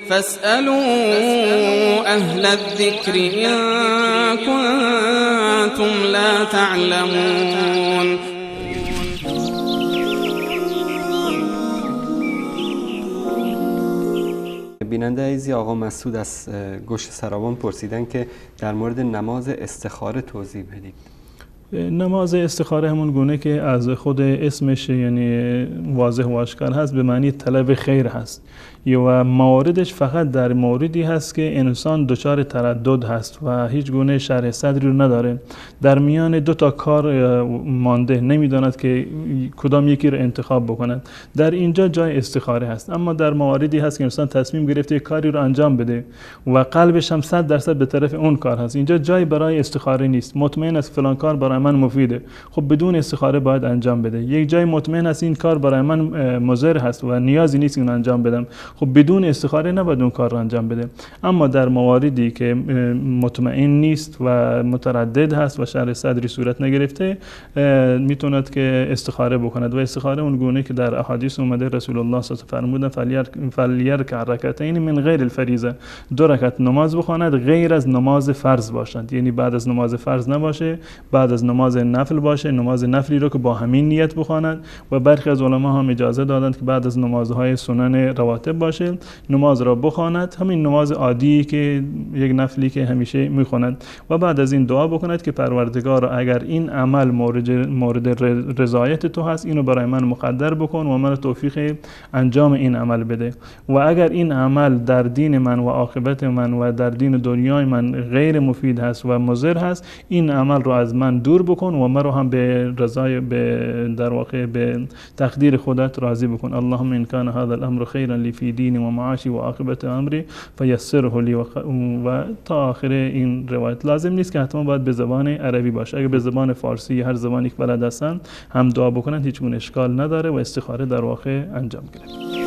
فاسألوا اهل الذکر ان کنتم لا تعلمون. بیننده عزیزی آقا مسعود از گوشت سرابان پرسیدن که در مورد نماز استخاره توضیح بدید. نماز استخاره همون گونه که از خود اسمش یعنی واضح و آشکار هست، به معنی طلب خیر هست و مواردش فقط در موردی هست که انسان دچار تردد هست و هیچ گونه شرح صدری رو نداره، در میان دو تا کار مانده، نمیداند که کدام یکی رو انتخاب بکند، در اینجا جای استخاره هست. اما در مواردی هست که انسان تصمیم گرفته کاری رو انجام بده و قلبش هم 100% به طرف اون کار هست، اینجا جای برای استخاره نیست. مطمئن است فلان کار برای من مفیده، خب بدون استخاره باید انجام بده. یک جای مطمئن است این کار برای من مضر هست و نیازی نیست اون انجام بدم، خب بدون استخاره نباید اون کار رو انجام بده. اما در مواردی که مطمئن نیست و متردد هست و شرح صدری صورت نگرفته، میتوند که استخاره بکند و استخاره اون گونه که در احادیث اومده رسول الله صلی الله علیه و فرمودن فلیرکع رکعتین من غیر الفریضه، 2 رکعت نماز بخواند غیر از نماز فرض باشند، یعنی بعد از نماز فرض نباشه، بعد از نماز نفل باشه، نماز نفلی رو که با همین نیت بخواند. و برخی از علما هم اجازه دادند که بعد از نمازهای سنن رواتب باشه نماز را بخواند، همین نماز عادی که یک نفلی که همیشه میخواند، و بعد از این دعا بکند که پروردگار اگر این عمل مورد رضایت تو هست اینو برای من مقدر بکن و من توفیق انجام این عمل بده، و اگر این عمل در دین من و عاقبت من و در دین دنیای من غیر مفید هست و مضر هست، این عمل رو از من دور بکن و من رو هم به رضای در واقع به تقدیر خودت راضی بکن. اللهم ان کان هذا الامر خیرا لی فی دینی و معاشی و عاقبت امری فیسره لی و تا آخر این روایت. لازم نیست که حتما باید به زبان عربی باشه، اگه به زبان فارسی هر زبانی که بلد هستن هم دعا بکنن هیچ گونه اشکال نداره و استخاره در واقع انجام گیره.